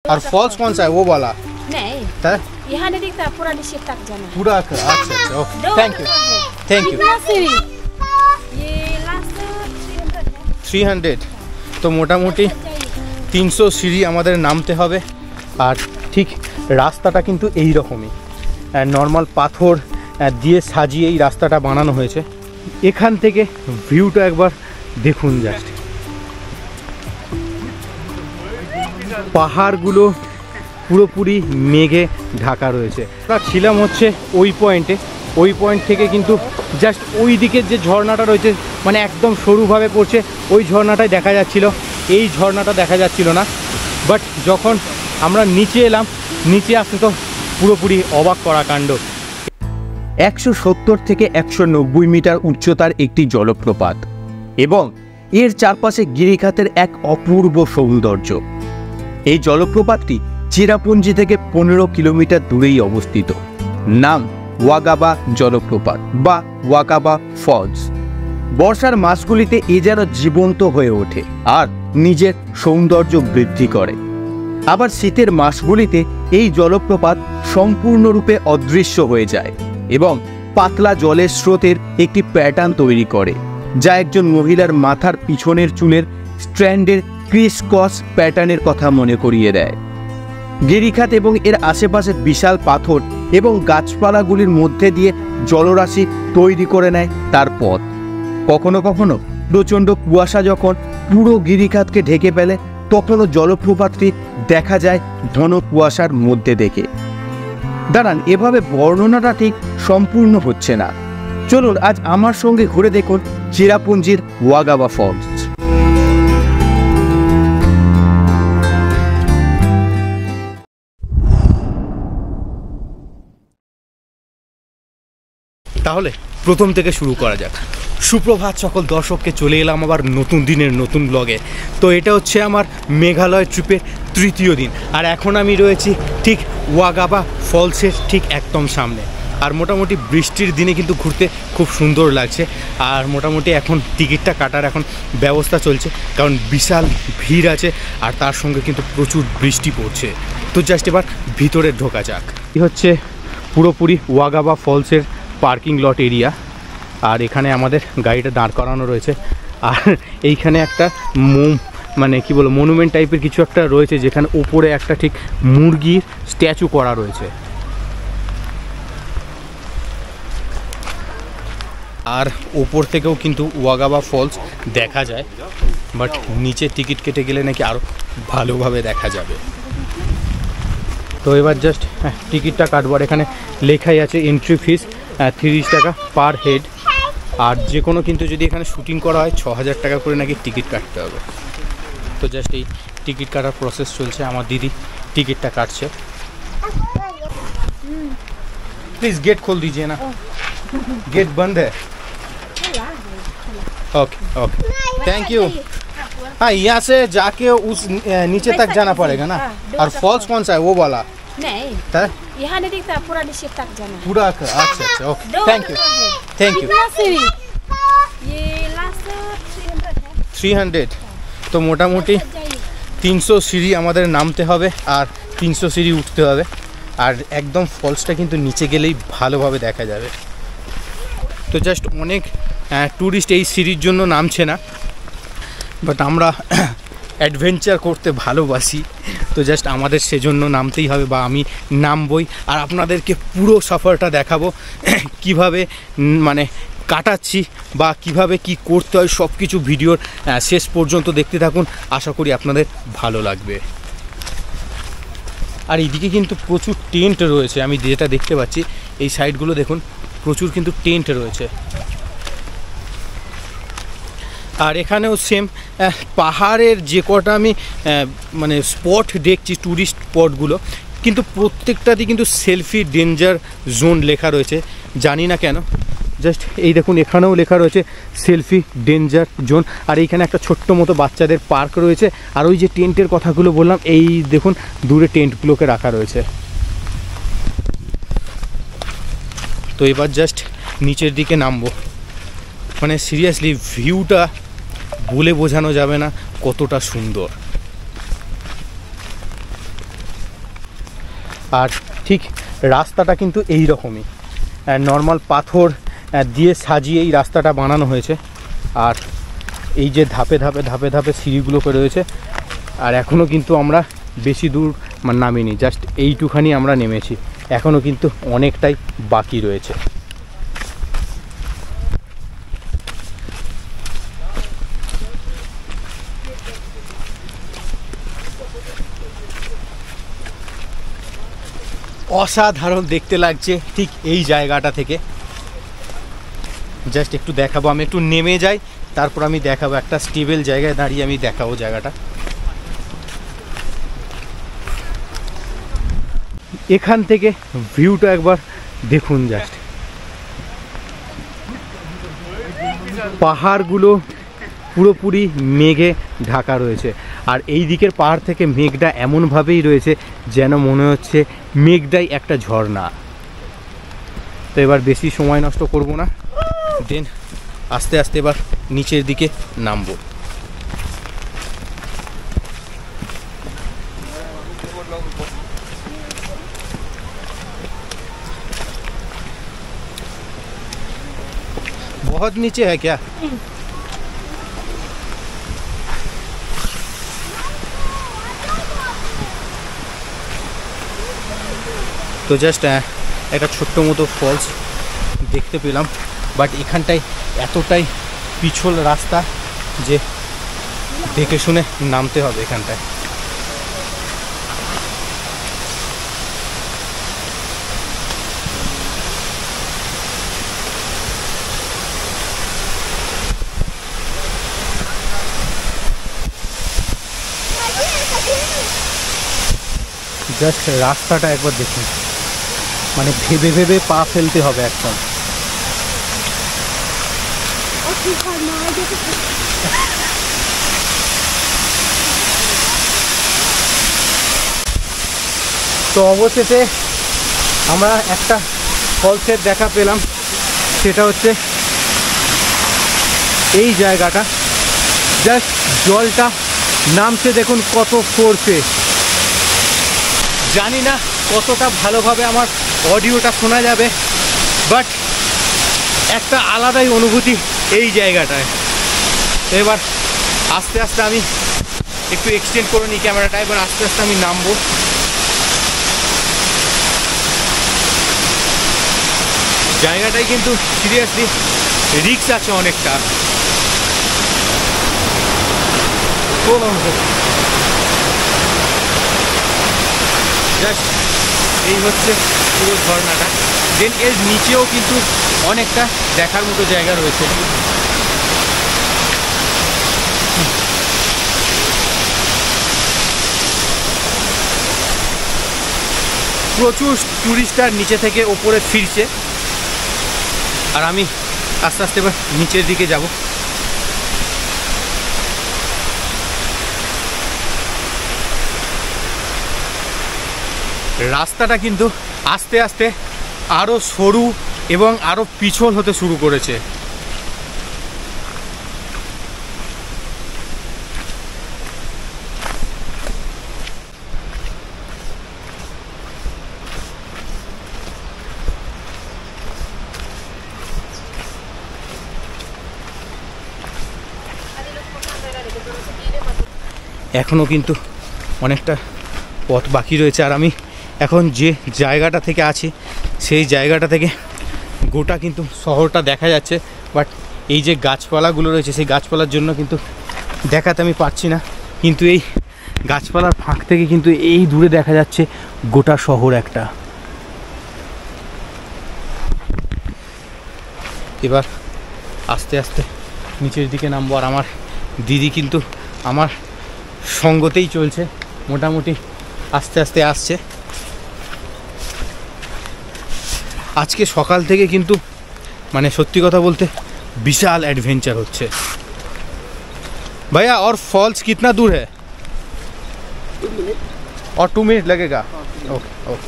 और फॉल्स कौन सा है वो वाला? नहीं, यहाँ नहीं दिखता, पूरा नीचे तक जाना है। पूरा अच्छा अच्छा, okay, thank you thank you. ये लास्ट 300, तो মোটামুটি 300 সিঁড়ি আমাদের নামতে হবে। আর ঠিক রাস্তাটা কিন্তু এই রকমই, নর্মাল পাথর দিয়ে সাজিয়ে এই রাস্তাটা বানানো হয়েছে। এখান থেকে ভিউটা একবার দেখুন, জাস্ট পাহাড়গুলো পুরোপুরি মেঘে ঢাকা রয়েছে। আমরা ছিলাম হচ্ছে ওই পয়েন্টে, ওই পয়েন্ট থেকে কিন্তু জাস্ট ওই দিকের যে ঝর্ণাটা রয়েছে, মানে একদম সরুভাবে পড়ছে, ওই ঝর্ণাটাই দেখা যাচ্ছিল, এই ঝর্ণাটা দেখা যাচ্ছিল না। বাট যখন আমরা নিচে এলাম, নিচে আসতে তো পুরোপুরি অবাক করা কাণ্ড। 170 থেকে 190 মিটার উচ্চতার একটি জলপ্রপাত এবং এর চারপাশে গিরিখাতের এক অপূর্ব সৌন্দর্য। এই জলপ্রপাতটি চেরাপুঞ্জি থেকে 15 কিলোমিটার দূরেই অবস্থিত। নাম ওয়াগাবা জলপ্রপাত বা ওয়াগাবা ফলস। বর্ষার মাসগুলিতে এ যেন জীবন্ত হয়ে ওঠে আর নিজের সৌন্দর্য বৃদ্ধি করে। আবার শীতের মাসগুলিতে এই জলপ্রপাত সম্পূর্ণরূপে অদৃশ্য হয়ে যায় এবং পাতলা জলের স্রোতের একটি প্যাটার্ন তৈরি করে, যা একজন মহিলার মাথার পিছনের চুলের স্ট্র্যান্ডের ক্রিস ক্রস প্যাটার্নের কথা মনে করিয়ে দেয়। গিরিখাত এবং এর আশেপাশে বিশাল পাথর এবং গাছপালাগুলির মধ্যে দিয়ে জলরাশি তৈরি করে নেয় তার পথ। কখনো কখনো প্রচণ্ড কুয়াশা যখন পুরো গিরিখাতকে ঢেকে ফেলে, তখনও জলপ্রপাতটি দেখা যায় ঘন কুয়াশার মধ্যে থেকে। দাঁড়ান, এভাবে বর্ণনাটা ঠিক সম্পূর্ণ হচ্ছে না। চলুন আজ আমার সঙ্গে ঘুরে দেখুন চেরাপুঞ্জির ওয়াগাবা ফলস। তাহলে প্রথম থেকে শুরু করা যাক। সুপ্রভাত সকল দর্শককে, চলে এলাম আবার নতুন দিনের নতুন ব্লগে। তো এটা হচ্ছে আমার মেঘালয় ট্রিপের তৃতীয় দিন, আর এখন আমি রয়েছি ঠিক ওয়াগাবা ফলসের ঠিক একদম সামনে। আর মোটামুটি বৃষ্টির দিনে কিন্তু ঘুরতে খুব সুন্দর লাগছে। আর মোটামুটি এখন টিকিটটা কাটার এখন ব্যবস্থা চলছে, কারণ বিশাল ভিড় আছে আর তার সঙ্গে কিন্তু প্রচুর বৃষ্টি পড়ছে। তো জাস্ট এবার ভিতরে ঢোকা যাক। এই হচ্ছে পুরোপুরি ওয়াগাবা ফলসের পার্কিং লট এরিয়া, আর এখানে আমাদের গাড়িটা দাঁড় করানো রয়েছে। আর এইখানে একটা মানে কি বলবো, মনুমেন্ট টাইপের কিছু একটা রয়েছে, যেখানে উপরে একটা ঠিক মুরগির স্ট্যাচু করা রয়েছে। আর ওপর থেকেও কিন্তু ওয়াগাবা ফলস দেখা যায়, বাট নিচে টিকিট কেটে গেলে নাকি আরও ভালোভাবে দেখা যাবে। তো এবার জাস্ট টিকিটটা কাটবার, এখানে লেখাই আছে এন্ট্রি ফিস 30 টাকা পার হেড। আর যে কোনো কিন্তু যদি এখানে শুটিং করা হয় 6000 টাকা করে নাকি টিকিট কাটতে হবে। তো জাস্ট এই টিকিট কাটার প্রসেস চলছে, আমার দিদি টিকিটটা কাটছে। प्लीज गेट खोल दीजिए ना, गेट बंद है। Okay okay, thank you. हाँ, यहाँ से जाके उस नीचे तक जाना पड़ेगा ना। और फॉल्स कौन सा है वो वाला? नहीं, यहाँ नहीं दिखता, पूरा नीचे तक जाना है। पूरा अच्छा अच्छा, okay, thank you thank you. ये लास्ट 300, তো মোটামুটি 300 সিঁড়ি আমাদের নামতে হবে আর 300 সিঁড়ি উঠতে হবে। আর একদম ফলসটা কিন্তু নিচে গেলেই ভালোভাবে দেখা যাবে। তো জাস্ট অনেক ট্যুরিস্ট এই সিঁড়ির জন্য নামছে না, বাট আমরা অ্যাডভেঞ্চার করতে ভালোবাসি, তো জাস্ট আমাদের সেজন্য নামতেই হবে, বা আমি নামবই। আর আপনাদেরকে পুরো সফরটা দেখাবো, কিভাবে মানে কাটাচ্ছি বা কিভাবে কি করতে হয়, সব কিছু ভিডিওর শেষ পর্যন্ত দেখতে থাকুন, আশা করি আপনাদের ভালো লাগবে। আর এইদিকে কিন্তু প্রচুর টেন্ট রয়েছে, আমি যেটা দেখতে পাচ্ছি এই সাইডগুলো দেখুন, প্রচুর কিন্তু টেন্ট রয়েছে। আর এখানেও সেম পাহাড়ের যে কটা আমি মানে স্পট দেখছি, ট্যুরিস্ট স্পটগুলো, কিন্তু প্রত্যেকটাতেই কিন্তু সেলফি ডেঞ্জার জোন লেখা রয়েছে, জানি না কেন। জাস্ট এই দেখুন, এখানেও লেখা রয়েছে সেলফি ডেঞ্জার জোন। আর এইখানে একটা ছোট্ট মতো বাচ্চাদের পার্ক রয়েছে। আর ওই যে টেন্টের কথাগুলো বললাম, এই দেখুন দূরে টেন্টগুলোকে রাখা রয়েছে। তো এবার জাস্ট নিচের দিকে নামবো, মানে সিরিয়াসলি ভিউটা বলে বোঝানো যাবে না কতটা সুন্দর। আর ঠিক রাস্তাটা কিন্তু এই রকমই নর্মাল পাথর দিয়ে সাজিয়ে এই রাস্তাটা বানানো হয়েছে। আর এই যে ধাপে ধাপে ধাপে ধাপে সিঁড়িগুলো করে রয়েছে। আর এখনও কিন্তু আমরা বেশি দূর নামিনি, জাস্ট এইটুখানি আমরা নেমেছি, এখনও কিন্তু অনেকটাই বাকি রয়েছে। অসাধারণ দেখতে লাগছে ঠিক এই জায়গাটা থেকে। জাস্ট একটু দেখাবো, আমি একটু নেমে যাই, তারপর আমি দেখাবো একটা স্টেবল জায়গায় দাঁড়িয়ে আমি দেখাবো জায়গাটা। এখান থেকে ভিউটা একবার দেখুন, জাস্ট পাহাড়গুলো পুরোপুরি মেঘে ঢাকা রয়েছে। আর এই দিকের পাহাড় থেকে মেঘটা এমনভাবেই রয়েছে যেন মনে হচ্ছে মেঘটাই একটা ঝর্ণা। তো এবার বেশি সময় নষ্ট করব না, দেন আস্তে আস্তে এবার নিচের দিকে নামবো। बहुत नीचे है क्या? তো জাস্ট একটা ছোট্ট মতো ফলস দেখতে পেলাম, বাট এখানটায় এতটাই পিছল রাস্তা যে দেখে শুনে নামতে হবে এখানটায়। জাস্ট রাস্তাটা একবার দেখুন, মানে ভেবে ভেবে পা ফেলতে হবে একদম। তো অবশেষে আমরা একটা ফলসের দেখা পেলাম, সেটা হচ্ছে এই জায়গাটা। জাস্ট জলটা নামছে দেখুন কত ফোর্সে। জানি না কতটা ভালোভাবে আমার অডিওটা শোনা যাবে, বাট একটা আলাদাই অনুভূতি এই জায়গাটায়। তো এবার আস্তে আস্তে আমি একটু এক্সটেন্ড করে নিই ক্যামেরাটা, এবার আস্তে আস্তে আমি নামবো। জায়গাটাই কিন্তু সিরিয়াসলি রিস্ক আছে অনেকটা। জাস্ট এই হচ্ছে পুরো ঝর্ণাটা। দেন এর নিচেও কিন্তু অনেকটা দেখার মতো জায়গা রয়েছে। প্রচুর টুরিস্টার নিচে থেকে ওপরে ফিরছে, আর আমি আস্তে আস্তে এবার নিচের দিকে যাব। রাস্তাটা কিন্তু আস্তে আস্তে আরও সরু এবং আরও পিছল হতে শুরু করেছে। এখনও কিন্তু অনেকটা পথ বাকি রয়েছে, আর আমি এখন যে জায়গাটা থেকে আছি সেই জায়গাটা থেকে গোটা কিন্তু শহরটা দেখা যাচ্ছে, বাট এই যে গাছপালাগুলো রয়েছে সেই গাছপালার জন্য কিন্তু দেখাতে আমি পারছি না। কিন্তু এই গাছপালার ফাঁক থেকে কিন্তু এই দূরে দেখা যাচ্ছে গোটা শহর একটা। এবার আস্তে আস্তে নিচের দিকে নামবো, আর আমার দিদি কিন্তু আমার সঙ্গতেই চলছে, মোটামুটি আস্তে আস্তে আসছে। আজকে সকাল থেকে কিন্তু মানে সত্যি কথা বলতে বিশাল অ্যাডভেঞ্চার হচ্ছে। भैया और फॉल्स कितना दूर है? 2 मिनट और 2 मिनट लगेगा। ओके ओके,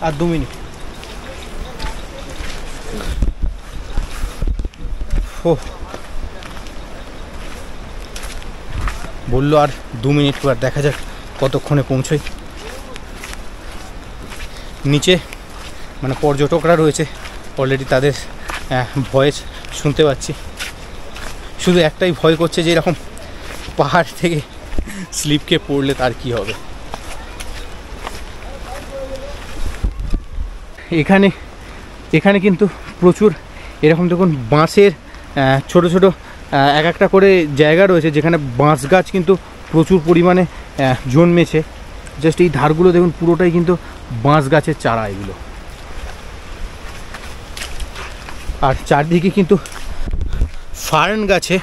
আর 2 মিনিট। ও বললো আর 2 মিনিট পর, দেখা যাক কতক্ষণে পৌঁছই। নিচে মানে পর্যটকরা রয়েছে অলরেডি, তাদের ভয়েস শুনতে পাচ্ছি। শুধু একটাই ভয় করছে যে এরকম পাহাড় থেকে স্লিপকে পড়লে তার কি হবে। এখানে কিন্তু প্রচুর এরকম দেখুন বাঁশের ছোট ছোট এক একটা করে জায়গা রয়েছে যেখানে বাঁশ গাছ কিন্তু প্রচুর পরিমাণে জন্মেছে। জাস্ট এই ধারগুলো দেখুন পুরোটাই কিন্তু বাঁশ গাছের চারা এগুলো। আর চারদিকে কিন্তু ফার্ন গাছে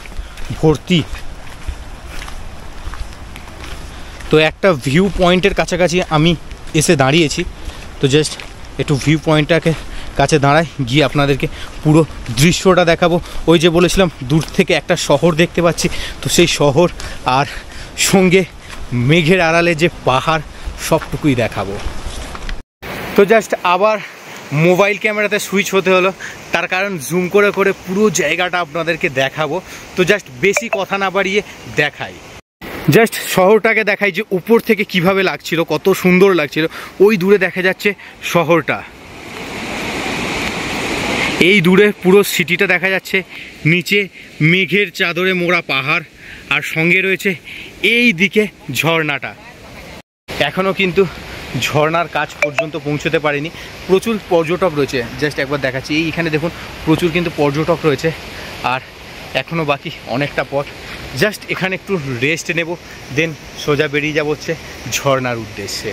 ভর্তি। তো একটা ভিউ পয়েন্টের কাছাকাছি আমি এসে দাঁড়িয়েছি। তো জাস্ট একটু ভিউ পয়েন্টটাকে কাছে দাঁড়াই, গিয়ে আপনাদেরকে পুরো দৃশ্যটা দেখাবো। ওই যে বলেছিলাম দূর থেকে একটা শহর দেখতে পাচ্ছি, তো সেই শহর আর সঙ্গে মেঘের আড়ালে যে পাহাড় সবটুকুই দেখাবো। তো জাস্ট আবার মোবাইল ক্যামেরাতে সুইচ হতে হলো, তার কারণ জুম করে করে পুরো জায়গাটা আপনাদেরকে দেখাবো। তো জাস্ট বেশি কথা না বাড়িয়ে দেখাই, জাস্ট শহরটাকে দেখাই যে উপর থেকে কিভাবে লাগছিল, কত সুন্দর লাগছিল। ওই দূরে দেখা যাচ্ছে শহরটা, এই দূরে পুরো সিটিটা দেখা যাচ্ছে, নিচে মেঘের চাদরে মোড়া পাহাড়, আর সঙ্গে রয়েছে এই দিকে ঝর্ণাটা। এখনও কিন্তু ঝর্ণার কাছ পর্যন্ত পৌঁছতে পারেনি, প্রচুর পর্যটক রয়েছে। জাস্ট একবার দেখাচ্ছি, এইখানে দেখুন প্রচুর কিন্তু পর্যটক রয়েছে, আর এখনও বাকি অনেকটা পথ। জাস্ট এখানে একটু রেস্ট নেব, দেন সোজা বেরিয়ে যাব হচ্ছে ঝর্ণার উদ্দেশ্যে।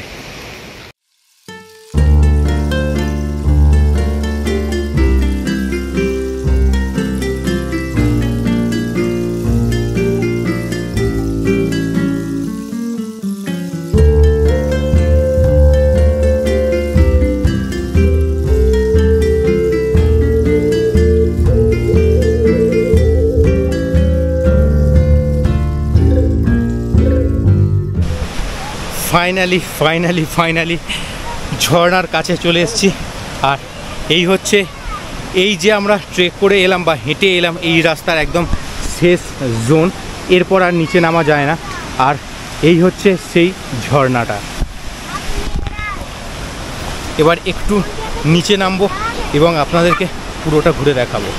ফাইনালি ঝর্ণার কাছে চলে এসেছি। আর এই হচ্ছে, এই যে আমরা ট্রেক করে এলাম বা হেঁটে এলাম, এই রাস্তার একদম শেষ জোন, এরপর আর নিচে নামা যায় না। আর এই হচ্ছে সেই ঝর্ণাটা। এবার একটু নিচে নামবো এবং আপনাদেরকে পুরোটা ঘুরে দেখাবো।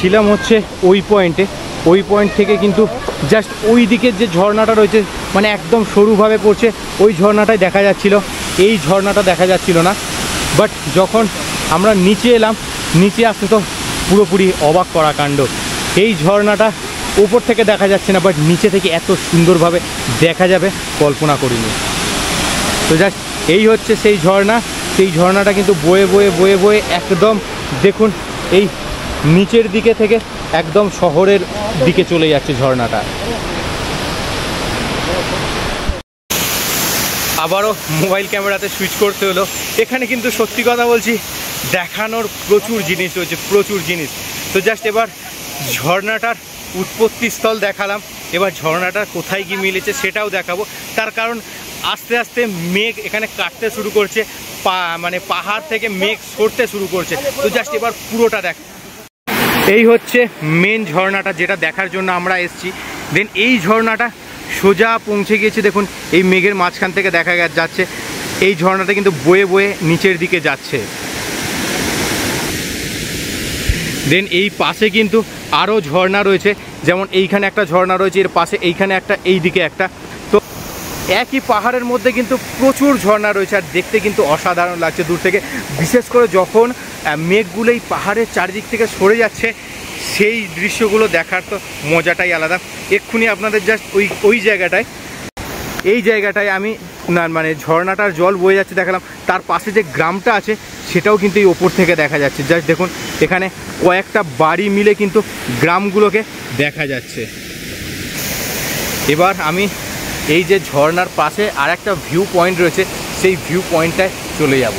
ছিলাম হচ্ছে ওই পয়েন্ট থেকে কিন্তু জাস্ট ওই দিকের যে ঝর্ণাটা রয়েছে, মানে একদম সরুভাবে পড়ছে, ওই ঝর্ণাটাই দেখা যাচ্ছিল, এই ঝর্ণাটা দেখা যাচ্ছিল না। বাট যখন আমরা নিচে এলাম, নিচে আসতে তো পুরোপুরি অবাক করা কাণ্ড। এই ঝর্ণাটা উপর থেকে দেখা যাচ্ছে না, বাট নিচে থেকে এত সুন্দরভাবে দেখা যাবে কল্পনা করিনি। তো জাস্ট এই হচ্ছে সেই ঝর্ণা। সেই ঝর্ণাটা কিন্তু বয়ে বয়ে বয়ে বয়ে একদম দেখুন এই নিচের দিকে থেকে একদম শহরের দিকে চলে যাচ্ছে ঝর্ণাটা। আবারও মোবাইল ক্যামেরাতে সুইচ করতে হলো। এখানে কিন্তু সত্যি কথা বলছি দেখানোর প্রচুর জিনিস রয়েছে, প্রচুর জিনিস। তো জাস্ট এবার ঝর্ণাটার উৎপত্তিস্থল দেখালাম, এবার ঝর্ণাটা কোথায় গিয়ে মিলেছে সেটাও দেখাবো। তার কারণ আস্তে আস্তে মেঘ এখানে কাটতে শুরু করছে, মানে পাহাড় থেকে মেঘ সরতে শুরু করছে। তো জাস্ট এবার পুরোটা দেখ। এই হচ্ছে মেন ঝর্ণাটা, যেটা দেখার জন্য আমরা এসেছি। দেন এই ঝর্ণাটা সোজা পৌঁছে গিয়েছে, দেখুন এই মেঘের মাঝখান থেকে দেখা যাচ্ছে। এই ঝর্ণাটা কিন্তু বয়ে বয়ে নিচের দিকে যাচ্ছে। দেন এই পাশে কিন্তু আরও ঝর্ণা রয়েছে, যেমন এইখানে একটা ঝর্ণা রয়েছে, এর পাশে এইখানে একটা, এই দিকে একটা। তো একই পাহাড়ের মধ্যে কিন্তু প্রচুর ঝর্ণা রয়েছে, আর দেখতে কিন্তু অসাধারণ লাগছে দূর থেকে। বিশেষ করে যখন মেঘগুলো এই পাহাড়ের চারিদিক থেকে সরে যাচ্ছে, সেই দৃশ্যগুলো দেখার তো মজাটাই আলাদা। এক্ষুনি আপনাদের জাস্ট ওই জায়গাটায়, এই জায়গাটায় আমি মানে ঝর্ণাটার জল বয়ে যাচ্ছে দেখালাম, তার পাশে যে গ্রামটা আছে সেটাও কিন্তু এই ওপর থেকে দেখা যাচ্ছে। জাস্ট দেখুন এখানে কয়েকটা বাড়ি মিলে কিন্তু গ্রামগুলোকে দেখা যাচ্ছে। এবার আমি এই যে ঝর্ণার পাশে আর একটা ভিউ পয়েন্ট রয়েছে, সেই ভিউ পয়েন্টটায় চলে যাব।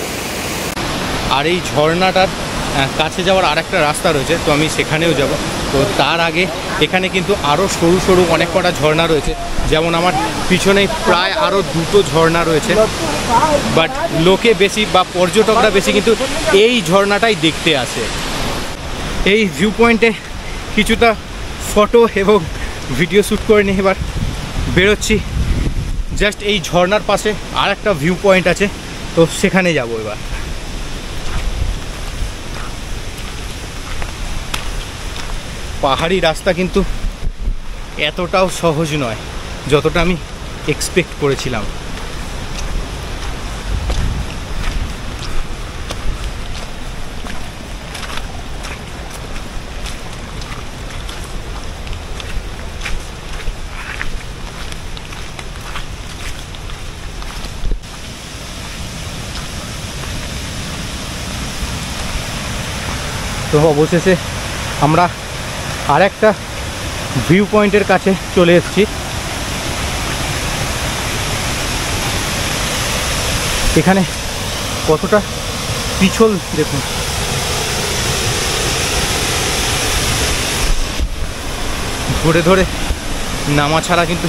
আর এই ঝর্ণাটার কাছে যাওয়ার আর একটা রাস্তা রয়েছে, তো আমি সেখানেও যাব। তো তার আগে এখানে কিন্তু আরও সরু সরু অনেক কটা ঝর্ণা রয়েছে, যেমন আমার পিছনেই প্রায় আরও 2টো ঝর্ণা রয়েছে। বাট লোকে বেশি বা পর্যটকরা বেশি কিন্তু এই ঝর্ণাটাই দেখতে আসে। এই ভিউ পয়েন্টে কিছুটা ফটো এবং ভিডিও শ্যুট করে নিয়ে এবার বেরোচ্ছি। জাস্ট এই ঝর্ণার পাশে আর একটা ভিউ পয়েন্ট আছে, তো সেখানে যাব এবার। পাহাড়ি রাস্তা কিন্তু এতটাও সহজ নয় যতটা আমি এক্সপেক্ট করেছিলাম। তো অবশেষে আমরা আর একটা ভিউ পয়েন্টের কাছে চলে এসেছি। এখানে কতটা পিছল দেখুন। ধরে ধরে নামা ছাড়া কিন্তু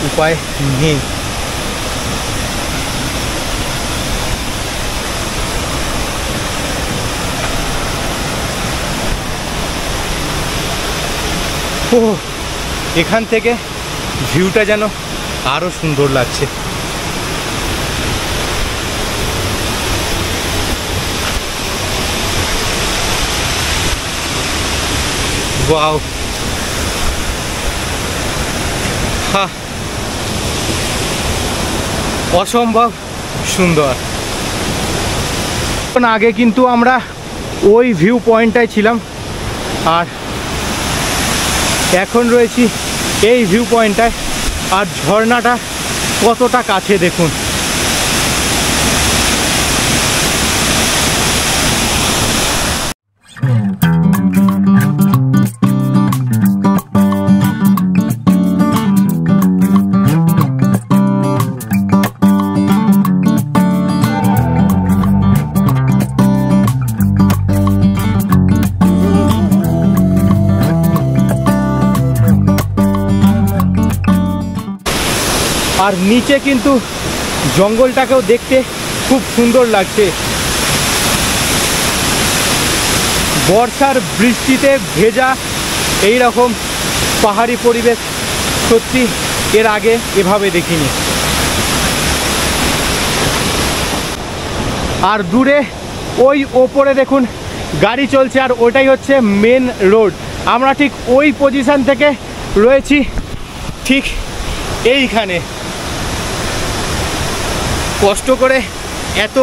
উপায় নেই। ও, এখান থেকে ভিউটা যেন আরো সুন্দর লাগছে। ওয়াও, হ্যাঁ, অসম্ভব সুন্দর। আগে কিন্তু আমরা ওই ভিউ পয়েন্টটায় ছিলাম, আর এখন রয়েছি এই ভিউ পয়েন্টটায়। আর ঝর্ণাটা কতটা কাছে দেখুন। আর নিচে কিন্তু জঙ্গলটাকেও দেখতে খুব সুন্দর লাগছে। বর্ষার বৃষ্টিতে ভেজা এই রকম পাহাড়ি পরিবেশ সত্যি এর আগে এভাবে দেখিনি। আর দূরে ওই ওপরে দেখুন গাড়ি চলছে, আর ওটাই হচ্ছে মেন রোড। আমরা ঠিক ওই পজিশন থেকে রয়েছি ঠিক এইখানে। কষ্ট করে এত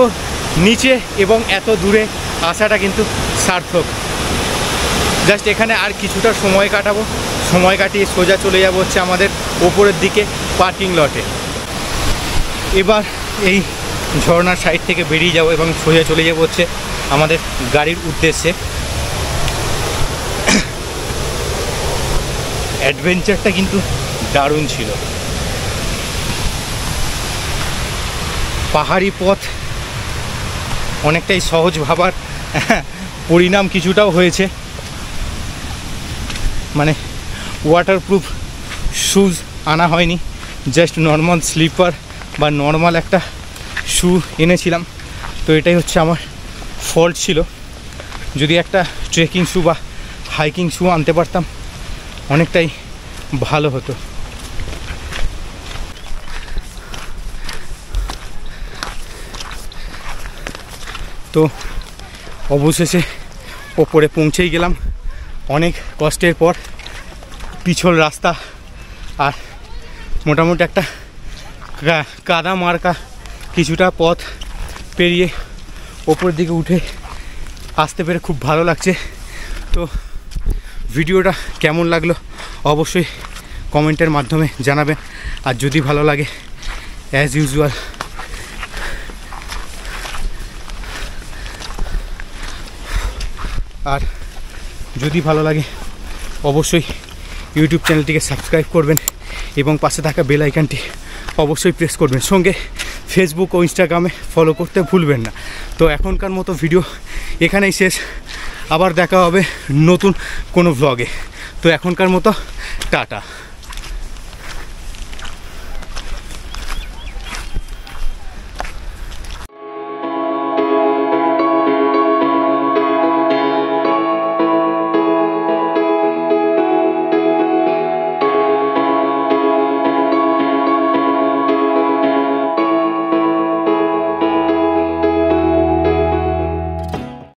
নিচে এবং এত দূরে আসাটা কিন্তু সার্থক। জাস্ট এখানে আর কিছুটা সময় কাটাবো, সময় কাটিয়ে সোজা চলে যাবো হচ্ছে আমাদের ওপরের দিকে পার্কিং লটে। এবার এই ঝর্ণার সাইড থেকে বেরিয়ে যাবো এবং সোজা চলে যাবো হচ্ছে আমাদের গাড়ির উদ্দেশ্যে। অ্যাডভেঞ্চারটা কিন্তু দারুণ ছিল। পাহাড়ি পথ অনেকটাই সহজ ভাবার পরিণাম কিছুটাও হয়েছে। মানে ওয়াটারপ্রুফ শুজ আনা হয়নি, জাস্ট নর্মাল স্লিপার বা নর্মাল একটা শু এনেছিলাম। তো এটাই হচ্ছে আমার ফল্ট ছিল। যদি একটা ট্রেকিং শু বা হাইকিং শু আনতে পারতাম অনেকটাই ভালো হতো। তো অবশেষে ওপরে পৌঁছেই গেলাম অনেক কষ্টের পর। পিছল রাস্তা আর মোটামুটি একটা কাদা মার্কা কিছুটা পথ পেরিয়ে ওপরের দিকে উঠে আসতে পেরে খুব ভালো লাগছে। তো ভিডিওটা কেমন লাগলো অবশ্যই কমেন্টের মাধ্যমে জানাবেন। আর যদি ভালো লাগে অ্যাজ ইউজুয়াল আর যদি ভালো লাগে অবশ্যই ইউটিউব চ্যানেলটিকে সাবস্ক্রাইব করবেন এবং পাশে থাকা বেল আইকনটি অবশ্যই প্রেস করবেন। সঙ্গে ফেসবুক ও ইনস্টাগ্রামে ফলো করতে ভুলবেন না। তো এখনকার মতো ভিডিও এখানেই শেষ। আবার দেখা হবে নতুন কোনো ভ্লগে। তো এখনকার মতো টাটা।